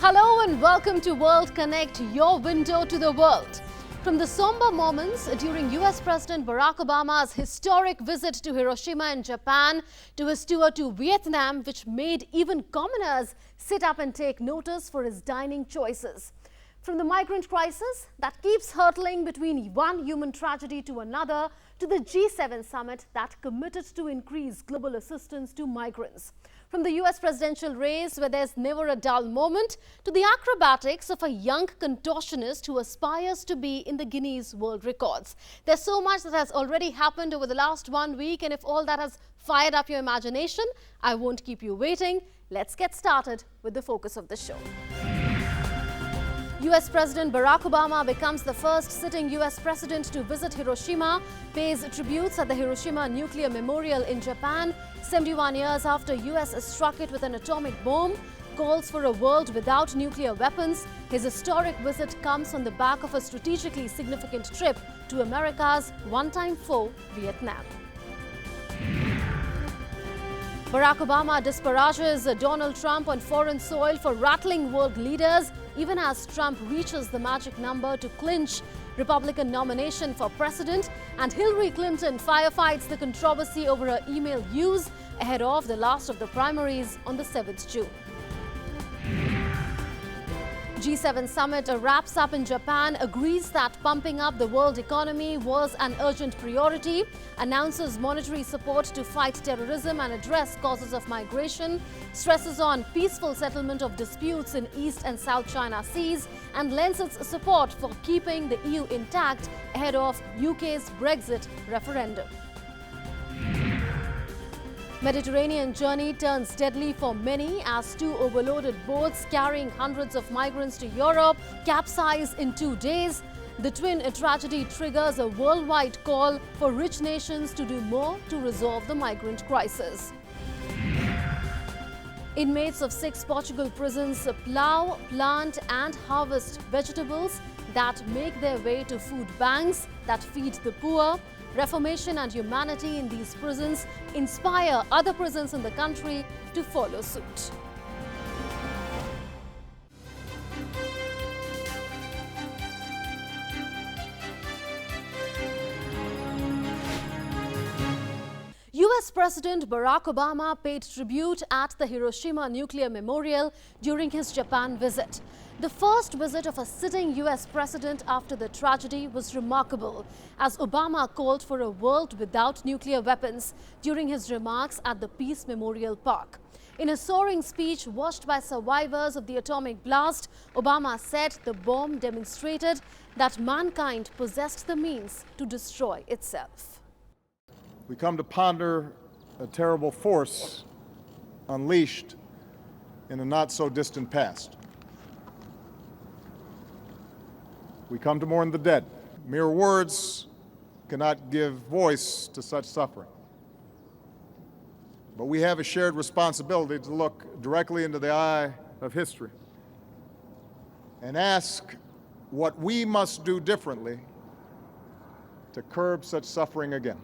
Hello and welcome to World Konnect, your window to the world. From the somber moments during US President Barack Obama's historic visit to Hiroshima in Japan to his tour to Vietnam, which made even commoners sit up and take notice for his dining choices. From the migrant crisis that keeps hurtling between one human tragedy to another, to the G7 summit that committed to increase global assistance to migrants. From the US presidential race where there's never a dull moment, to the acrobatics of a young contortionist who aspires to be in the Guinness World Records. There's so much that has already happened over the last 1 week, and if all that has fired up your imagination, I won't keep you waiting. Let's get started with the focus of the show. US President Barack Obama becomes the first sitting US president to visit Hiroshima, pays tributes at the Hiroshima Nuclear Memorial in Japan, 71 years after US struck it with an atomic bomb, calls for a world without nuclear weapons. His historic visit comes on the back of a strategically significant trip to America's one-time foe, Vietnam. Barack Obama disparages Donald Trump on foreign soil for rattling world leaders, even as Trump reaches the magic number to clinch Republican nomination for president, and Hillary Clinton firefights the controversy over her email use ahead of the last of the primaries on the 7th June. G7 summit wraps up in Japan, agrees that pumping up the world economy was an urgent priority, announces monetary support to fight terrorism and address causes of migration, stresses on peaceful settlement of disputes in East and South China Seas, and lends its support for keeping the EU intact ahead of UK's Brexit referendum. Mediterranean journey turns deadly for many as two overloaded boats carrying hundreds of migrants to Europe capsize in 2 days. The twin tragedy triggers a worldwide call for rich nations to do more to resolve the migrant crisis. Inmates of 6 Portugal prisons plow, plant and harvest vegetables that make their way to food banks that feed the poor. Reformation and humanity in these prisons inspire other prisons in the country to follow suit. US President Barack Obama paid tribute at the Hiroshima Nuclear Memorial during his Japan visit. The first visit of a sitting US president after the tragedy was remarkable, as Obama called for a world without nuclear weapons during his remarks at the Peace Memorial Park. In a soaring speech watched by survivors of the atomic blast, Obama said the bomb demonstrated that mankind possessed the means to destroy itself. We come to ponder a terrible force unleashed in a not-so-distant past. We come to mourn the dead. Mere words cannot give voice to such suffering. But we have a shared responsibility to look directly into the eye of history and ask what we must do differently to curb such suffering again.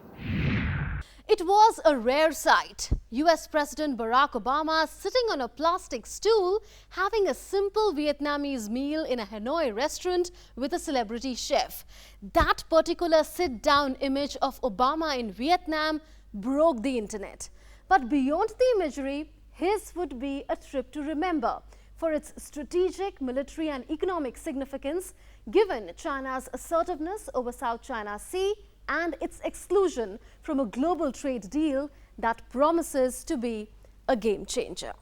It was a rare sight. US President Barack Obama sitting on a plastic stool having a simple Vietnamese meal in a Hanoi restaurant with a celebrity chef. That particular sit-down image of Obama in Vietnam broke the internet. But beyond the imagery, his would be a trip to remember for its strategic, military and economic significance, given China's assertiveness over South China Sea and its exclusion from a global trade deal that promises to be a game changer.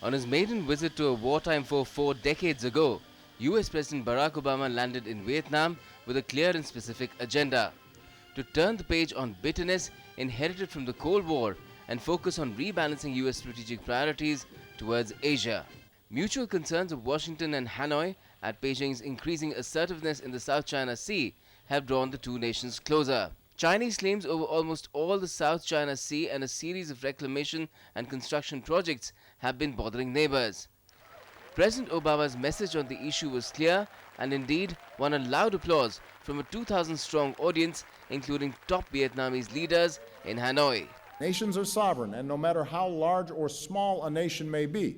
On his maiden visit to a wartime foe 4 decades ago, US President Barack Obama landed in Vietnam with a clear and specific agenda: to turn the page on bitterness inherited from the Cold War and focus on rebalancing US strategic priorities towards Asia. Mutual concerns of Washington and Hanoi at Beijing's increasing assertiveness in the South China Sea have drawn the two nations closer. Chinese claims over almost all the South China Sea and a series of reclamation and construction projects have been bothering neighbors. President Obama's message on the issue was clear and indeed won a loud applause from a 2,000-strong audience, including top Vietnamese leaders in Hanoi. Nations are sovereign, and no matter how large or small a nation may be,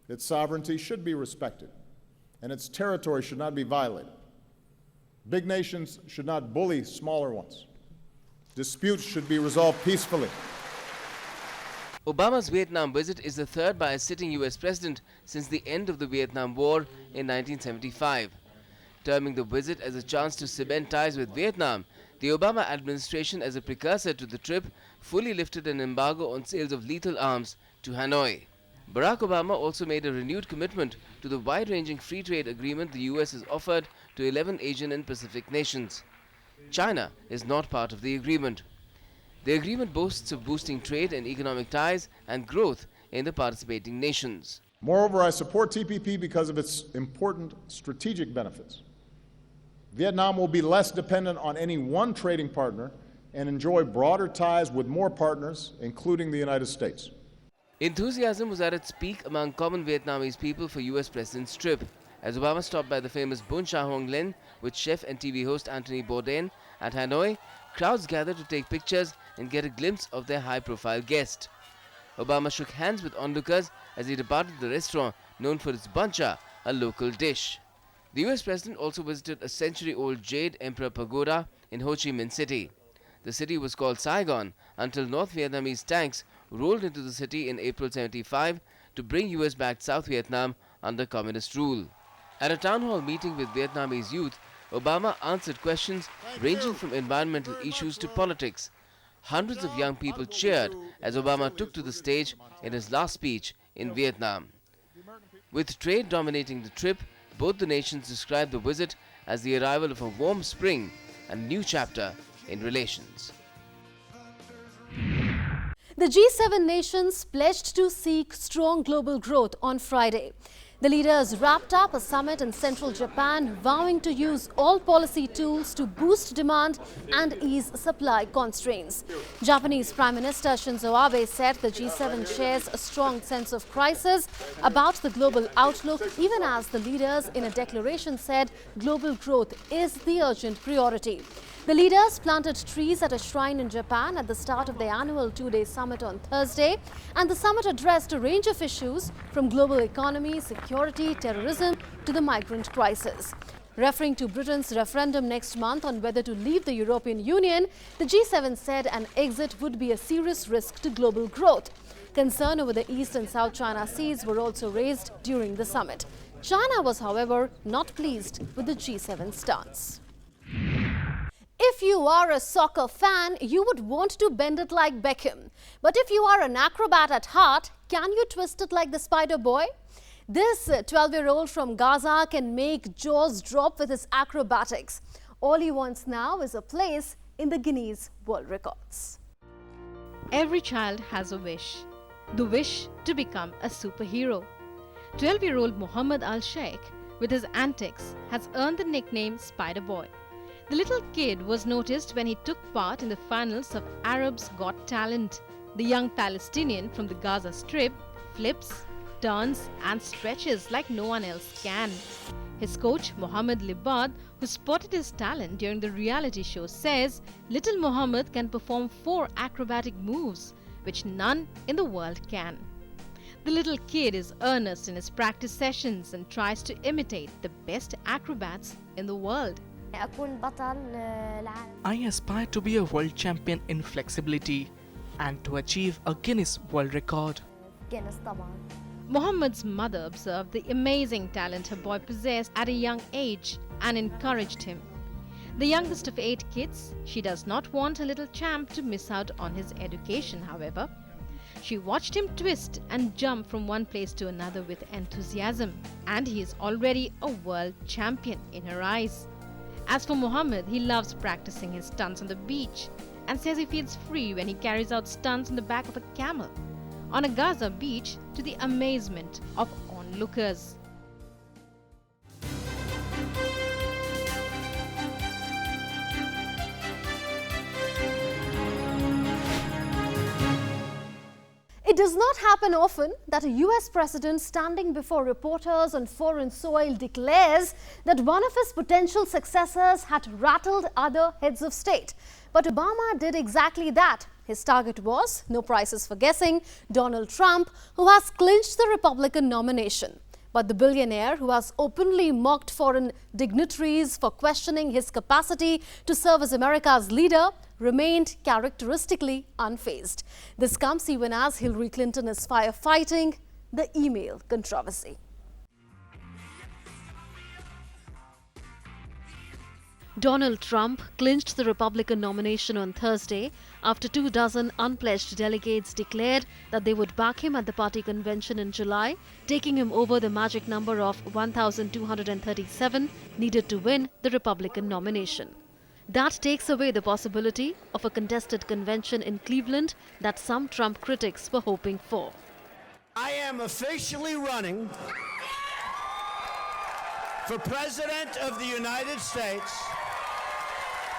Its sovereignty should be respected, and its territory should not be violated. Big nations should not bully smaller ones. Disputes should be resolved peacefully. Obama's Vietnam visit is the third by a sitting US president since the end of the Vietnam War in 1975. Terming the visit as a chance to cement ties with Vietnam, the Obama administration, as a precursor to the trip, fully lifted an embargo on sales of lethal arms to Hanoi. Barack Obama also made a renewed commitment to the wide-ranging free trade agreement the US has offered to 11 Asian and Pacific nations. China is not part of the agreement. The agreement boasts of boosting trade and economic ties and growth in the participating nations. Moreover, I support TPP because of its important strategic benefits. Vietnam will be less dependent on any one trading partner and enjoy broader ties with more partners, including the United States. Enthusiasm was at its peak among common Vietnamese people for US President's trip. As Obama stopped by the famous Bun Cha Hong Lin with chef and TV host Anthony Bourdain at Hanoi, crowds gathered to take pictures and get a glimpse of their high-profile guest. Obama shook hands with onlookers as he departed the restaurant known for its bun cha, a local dish. The US President also visited a century-old Jade Emperor Pagoda in Ho Chi Minh City. The city was called Saigon until North Vietnamese tanks rolled into the city in April 1975 to bring US-backed South Vietnam under communist rule. At a town hall meeting with Vietnamese youth, Obama answered questions ranging from environmental issues to politics. Hundreds of young people cheered as Obama took to the stage in his last speech in Vietnam. With trade dominating the trip, both the nations described the visit as the arrival of a warm spring and a new chapter in relations. The G7 nations pledged to seek strong global growth on Friday. The leaders wrapped up a summit in central Japan, vowing to use all policy tools to boost demand and ease supply constraints. Japanese Prime Minister Shinzo Abe said the G7 shares a strong sense of crisis about the global outlook, even as the leaders in a declaration said global growth is the urgent priority. The leaders planted trees at a shrine in Japan at the start of their annual two-day summit on Thursday, and the summit addressed a range of issues from global economy, security, terrorism to the migrant crisis. Referring to Britain's referendum next month on whether to leave the European Union, the G7 said an exit would be a serious risk to global growth. Concern over the East and South China Seas were also raised during the summit. China was, however, not pleased with the G7 stance. If you are a soccer fan, you would want to bend it like Beckham. But if you are an acrobat at heart, can you twist it like the Spiderboy? This 12-year-old from Gaza can make jaws drop with his acrobatics. All he wants now is a place in the Guinness World Records. Every child has a wish. The wish to become a superhero. 12-year-old Mohammed Al-sheikh, with his antics, has earned the nickname Spiderboy. The little kid was noticed when he took part in the finals of Arab's Got Talent. The young Palestinian from the Gaza Strip flips, turns and stretches like no one else can. His coach Mohammed Libad, who spotted his talent during the reality show, says little Mohammed can perform 4 acrobatic moves, which none in the world can. The little kid is earnest in his practice sessions and tries to imitate the best acrobats in the world. I aspire to be a world champion in flexibility and to achieve a Guinness World Record. Mohammed's mother observed the amazing talent her boy possessed at a young age and encouraged him. The youngest of 8 kids, she does not want her little champ to miss out on his education, however. She watched him twist and jump from one place to another with enthusiasm, and he is already a world champion in her eyes. As for Mohammed, he loves practicing his stunts on the beach and says he feels free when he carries out stunts on the back of a camel on a Gaza beach to the amazement of onlookers. It does not happen often that a US president standing before reporters on foreign soil declares that one of his potential successors had rattled other heads of state. But Obama did exactly that. His target was, no prizes for guessing, Donald Trump, who has clinched the Republican nomination. But the billionaire, who has openly mocked foreign dignitaries for questioning his capacity to serve as America's leader, remained characteristically unfazed. This comes even as Hillary Clinton is firefighting the email controversy. Donald Trump clinched the Republican nomination on Thursday after 24 unpledged delegates declared that they would back him at the party convention in July, taking him over the magic number of 1,237 needed to win the Republican nomination. That takes away the possibility of a contested convention in Cleveland that some Trump critics were hoping for. I am officially running for President of the United States,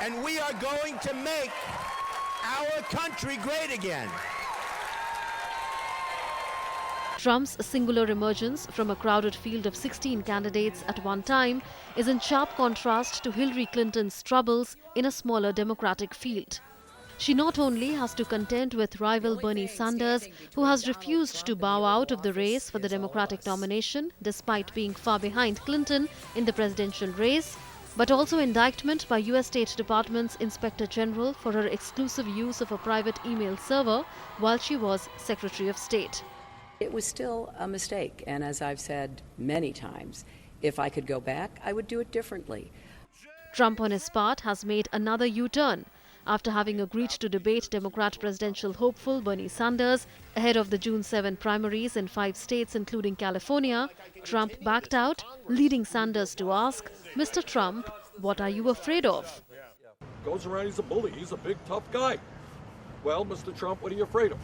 and we are going to make our country great again. Trump's singular emergence from a crowded field of 16 candidates at one time is in sharp contrast to Hillary Clinton's troubles in a smaller Democratic field. She not only has to contend with rival Bernie Sanders, who has refused to bow out of the race for the Democratic nomination despite being far behind Clinton in the presidential race, but also indictment by US State Department's Inspector General for her exclusive use of a private email server while she was Secretary of State. It was still a mistake, and as I've said many times, if I could go back, I would do it differently. Trump, on his part, has made another U-turn. After having agreed to debate Democrat presidential hopeful Bernie Sanders ahead of the June 7 primaries in 5 states including California, Trump backed out, leading Sanders to ask, "Mr. Trump, what are you afraid of?" Goes around, he's a bully, he's a big tough guy. Well, Mr. Trump, what are you afraid of?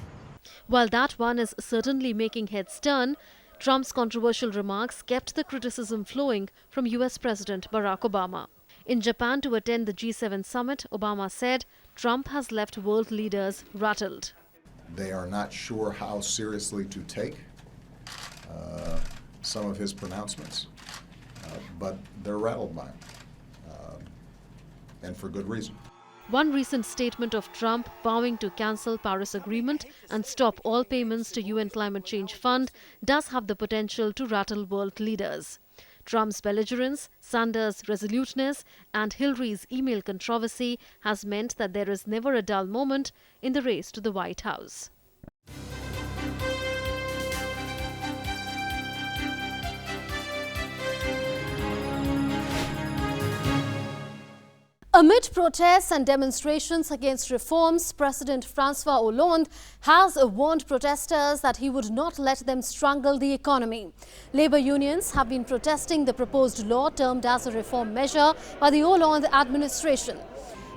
While that one is certainly making heads turn, Trump's controversial remarks kept the criticism flowing from US President Barack Obama. In Japan to attend the G7 summit, Obama said Trump has left world leaders rattled. They are not sure how seriously to take some of his pronouncements, but they're rattled by him, and for good reason. One recent statement of Trump vowing to cancel Paris Agreement and stop all payments to UN Climate Change Fund does have the potential to rattle world leaders. Trump's belligerence, Sanders' resoluteness and Hillary's email controversy has meant that there is never a dull moment in the race to the White House. Amid protests and demonstrations against reforms, President François Hollande has warned protesters that he would not let them strangle the economy. Labour unions have been protesting the proposed law termed as a reform measure by the Hollande administration.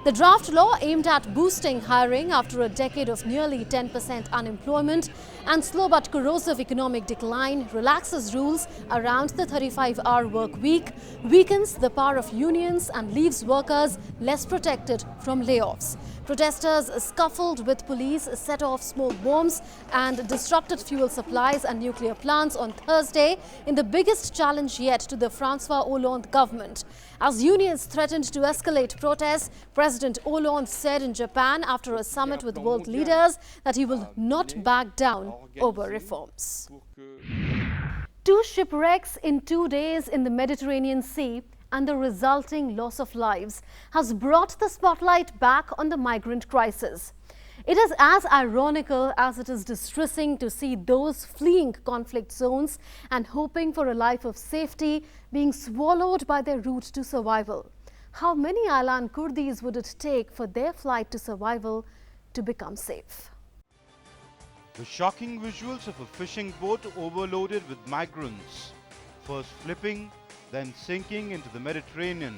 The draft law aimed at boosting hiring after a decade of nearly 10% unemployment and slow but corrosive economic decline relaxes rules around the 35-hour work week, weakens the power of unions and leaves workers less protected from layoffs. Protesters scuffled with police, set off smoke bombs and disrupted fuel supplies and nuclear plants on Thursday in the biggest challenge yet to the François Hollande government. As unions threatened to escalate protests, President Hollande said in Japan after a summit with world leaders that he will not back down over reforms. 2 shipwrecks in 2 days in the Mediterranean Sea and the resulting loss of lives has brought the spotlight back on the migrant crisis. It is as ironical as it is distressing to see those fleeing conflict zones and hoping for a life of safety being swallowed by their route to survival. How many Aylan Kurdis would it take for their flight to survival to become safe? The shocking visuals of a fishing boat overloaded with migrants, first flipping, then sinking into the Mediterranean.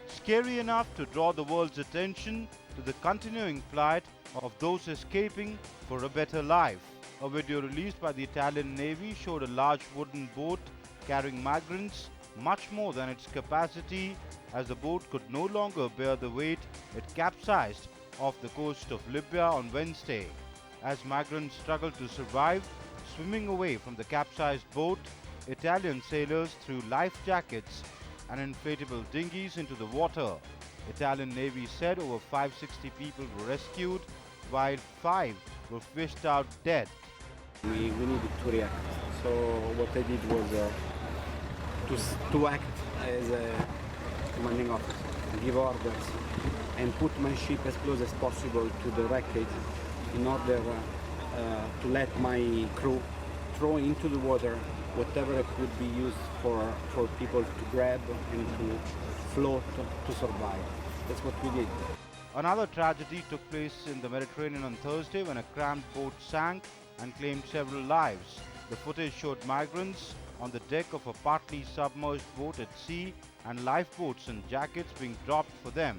Scary enough to draw the world's attention to the continuing plight of those escaping for a better life. A video released by the Italian Navy showed a large wooden boat carrying migrants much more than its capacity as the boat could no longer bear the weight. It capsized off the coast of Libya on Wednesday. as migrants struggled to survive, swimming away from the capsized boat. Italian sailors threw life jackets and inflatable dinghies into the water. Italian Navy said over 560 people were rescued, while 5 were fished out dead. We needed to react. So what I did was to act as a commanding officer, give orders, and put my ship as close as possible to the wreckage in order to let my crew throw into the water whatever could be used for people to grab and to float to survive. That's what we did. Another tragedy took place in the Mediterranean on Thursday when a cramped boat sank and claimed several lives. The footage showed migrants on the deck of a partly submerged boat at sea and lifeboats and jackets being dropped for them.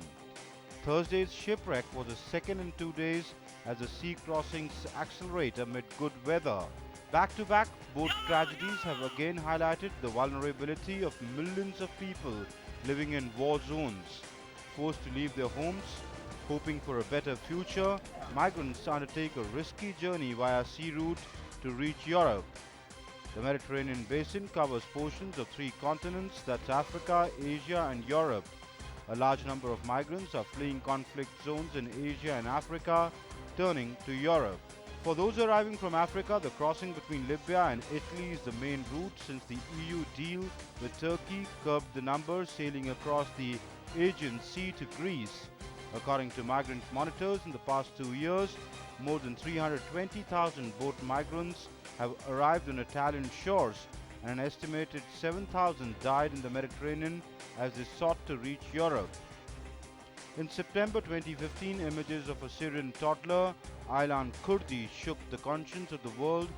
Thursday's shipwreck was the second in 2 days as the sea crossings accelerate amid good weather. Back-to-back boat tragedies have again highlighted the vulnerability of millions of people living in war zones. Forced to leave their homes, hoping for a better future, migrants undertake a risky journey via sea route to reach Europe. The Mediterranean basin covers portions of 3 continents, that's Africa, Asia and Europe. A large number of migrants are fleeing conflict zones in Asia and Africa, turning to Europe. For those arriving from Africa, the crossing between Libya and Italy is the main route since the EU deal with Turkey curbed the numbers sailing across the Aegean Sea to Greece. According to migrant monitors, in the past 2 years, more than 320,000 boat migrants have arrived on Italian shores and an estimated 7,000 died in the Mediterranean as they sought to reach Europe. In September 2015, images of a Syrian toddler, Aylan Kurdi, shook the conscience of the world,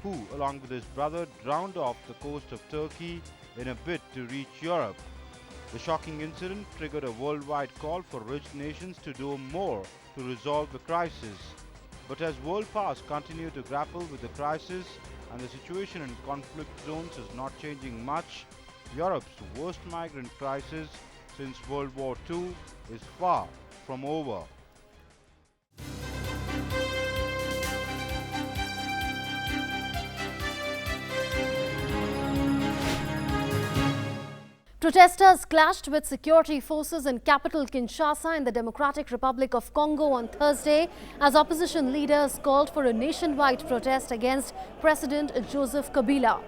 who, along with his brother, drowned off the coast of Turkey in a bid to reach Europe. The shocking incident triggered a worldwide call for rich nations to do more to resolve the crisis. But as world powers continue to grapple with the crisis and the situation in conflict zones is not changing much, Europe's worst migrant crisis since World War II is far from over. Protesters clashed with security forces in capital Kinshasa in the Democratic Republic of Congo on Thursday as opposition leaders called for a nationwide protest against President Joseph Kabila.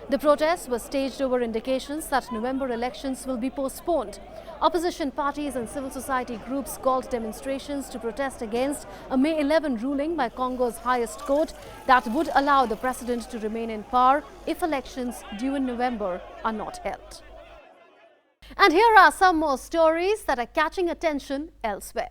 The protests were staged over indications that November elections will be postponed. Opposition parties and civil society groups called demonstrations to protest against a May 11 ruling by Congo's highest court that would allow the president to remain in power if elections due in November are not held. And here are some more stories that are catching attention elsewhere.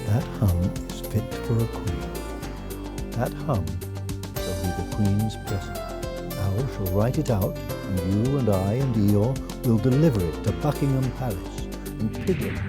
That hum is fit for a queen. That hum shall be the queen's present. Thou shall write it out, and you and I and Eeyore will deliver it to Buckingham Palace, and Piglet.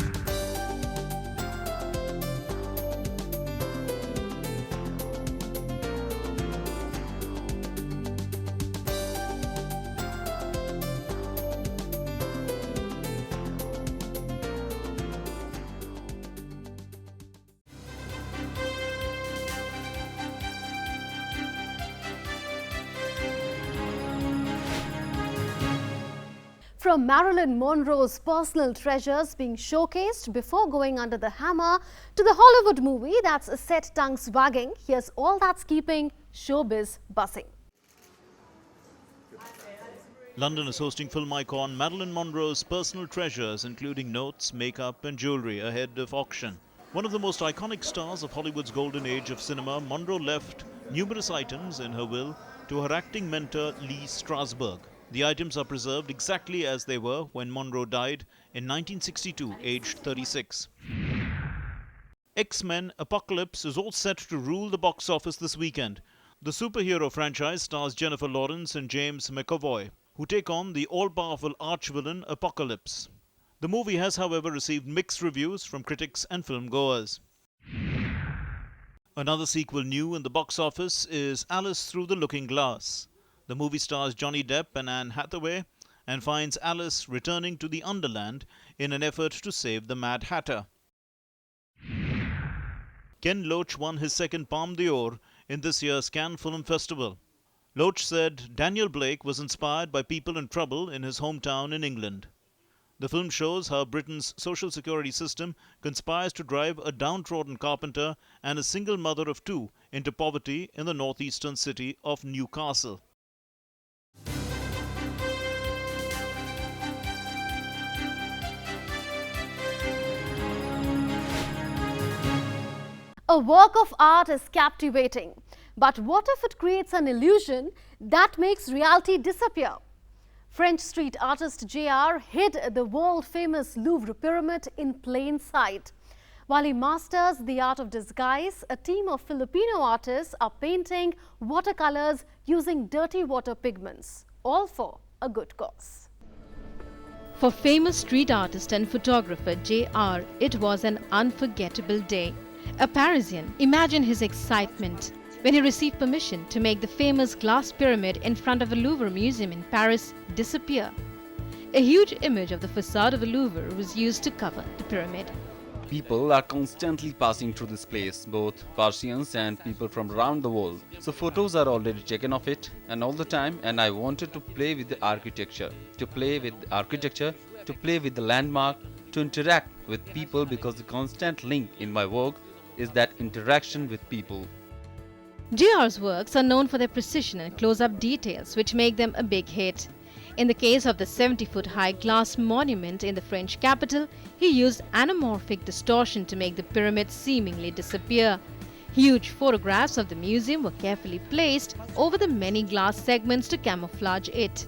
From Marilyn Monroe's personal treasures being showcased before going under the hammer to the Hollywood movie that's set tongues wagging, here's all that's keeping showbiz buzzing. London is hosting film icon Marilyn Monroe's personal treasures, including notes, makeup and jewellery, ahead of auction. One of the most iconic stars of Hollywood's golden age of cinema, Monroe left numerous items in her will to her acting mentor Lee Strasberg. The items are preserved exactly as they were when Monroe died in 1962, aged 36. X-Men Apocalypse is all set to rule the box office this weekend. The superhero franchise stars Jennifer Lawrence and James McAvoy, who take on the all-powerful arch-villain Apocalypse. The movie has, however, received mixed reviews from critics and film-goers. Another sequel new in the box office is Alice Through the Looking Glass. The movie stars Johnny Depp and Anne Hathaway and finds Alice returning to the Underland in an effort to save the Mad Hatter. Ken Loach won his second Palme d'Or in this year's Cannes Film Festival. Loach said Daniel Blake was inspired by people in trouble in his hometown in England. The film shows how Britain's social security system conspires to drive a downtrodden carpenter and a single mother of two into poverty in the northeastern city of Newcastle. A work of art is captivating, but what if it creates an illusion that makes reality disappear? French street artist JR hid the world-famous Louvre pyramid in plain sight. While he masters the art of disguise, a team of Filipino artists are painting watercolors using dirty water pigments, all for a good cause. For famous street artist and photographer JR, it was an unforgettable day. A Parisian, imagine his excitement when he received permission to make the famous glass pyramid in front of a Louvre museum in Paris disappear. A huge image of the facade of the Louvre was used to cover the pyramid. People are constantly passing through this place, both Parisians and people from around the world. So photos are already taken of it and all the time, and I wanted to play with the architecture, to play with the landmark, to interact with people, because the constant link in my work is that interaction with people. JR's works are known for their precision and close-up details, which make them a big hit. In the case of the 70-foot-high glass monument in the French capital, he used anamorphic distortion to make the pyramid seemingly disappear. Huge photographs of the museum were carefully placed over the many glass segments to camouflage it.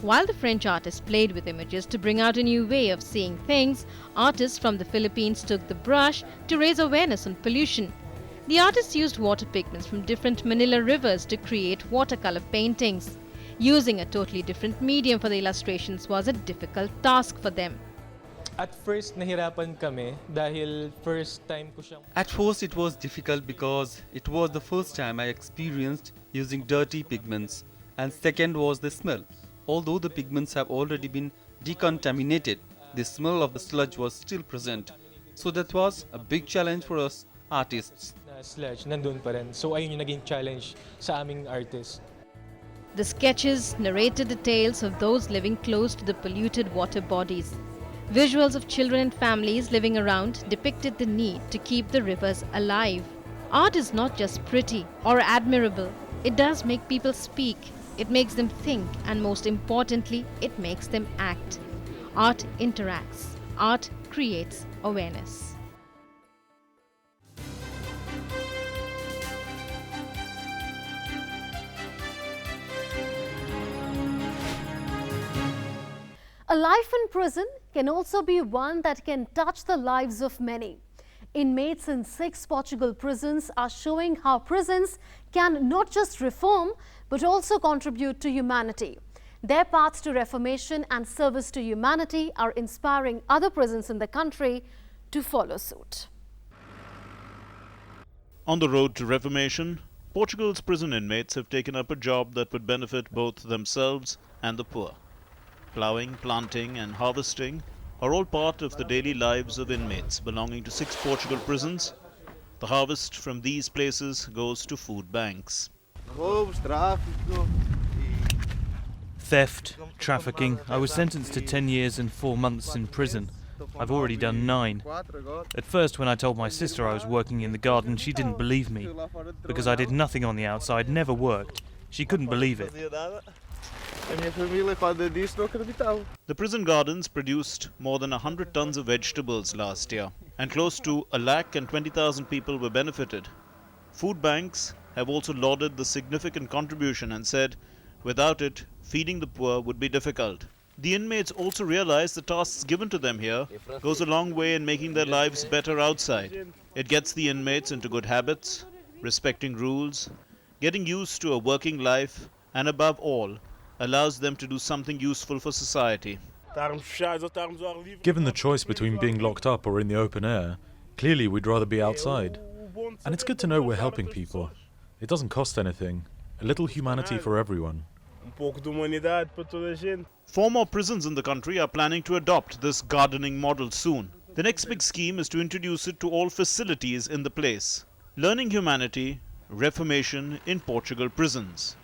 While the French artist played with images to bring out a new way of seeing things, artists from the Philippines took the brush to raise awareness on pollution. The artists used water pigments from different Manila rivers to create watercolor paintings. Using a totally different medium for the illustrations was a difficult task for them. At first, nahirapan kami dahil first time ko siyang... At first it was difficult because it was the first time I experienced using dirty pigments, and second was the smell. Although the pigments have already been decontaminated, the smell of the sludge was still present. So that was a big challenge for us artists. Sludge, nandun pa rin. So ayun yung naging challenge sa aming artists. The sketches narrated the tales of those living close to the polluted water bodies. Visuals of children and families living around depicted the need to keep the rivers alive. Art is not just pretty or admirable. It does make people speak. It makes them think, and most importantly, it makes them act. Art interacts. Art creates awareness. A life in prison can also be one that can touch the lives of many. Inmates in 6 Portugal prisons are showing how prisons can not just reform but also contribute to humanity. Their paths to reformation and service to humanity are inspiring other prisons in the country to follow suit. On the road to reformation, Portugal's prison inmates have taken up a job that would benefit both themselves and the poor. Ploughing, planting and harvesting are all part of the daily lives of inmates belonging to 6 Portugal prisons. The harvest from these places goes to food banks. Theft, trafficking. I was sentenced to 10 years and 4 months in prison. I've already done 9. At first, when I told my sister I was working in the garden, she didn't believe me. Because I did nothing on the outside, never worked. She couldn't believe it. The prison gardens produced more than 100 tons of vegetables last year, and close to 120,000 people were benefited. Food banks have also lauded the significant contribution and said, without it, feeding the poor would be difficult. The inmates also realize the tasks given to them here goes a long way in making their lives better outside. It gets the inmates into good habits, respecting rules, getting used to a working life, and above all, allows them to do something useful for society. Given the choice between being locked up or in the open air, clearly we'd rather be outside. And it's good to know we're helping people. It doesn't cost anything. A little humanity for everyone. 4 more prisons in the country are planning to adopt this gardening model soon. The next big scheme is to introduce it to all facilities in the place. Learning humanity, reformation in Portugal prisons.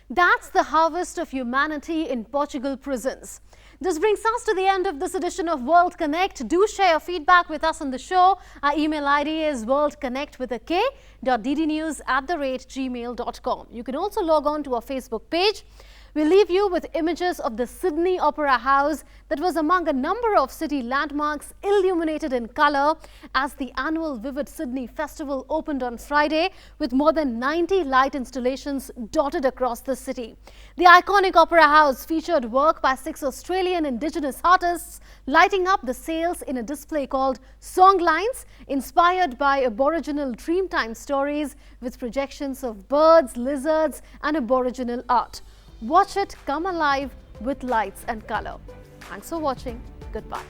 That's the harvest of humanity in Portugal prisons. This brings us to the end of this edition of World Konnect. Do share your feedback with us on the show. Our email ID is worldkonnect.ddnews@gmail.com. You can also log on to our Facebook page. We'll leave you with images of the Sydney Opera House that was among a number of city landmarks illuminated in colour as the annual Vivid Sydney Festival opened on Friday with more than 90 light installations dotted across the city. The iconic Opera House featured work by 6 Australian Indigenous artists lighting up the sails in a display called Songlines, inspired by Aboriginal Dreamtime stories with projections of birds, lizards and Aboriginal art. Watch it come alive with lights and colour. Thanks for watching. Goodbye.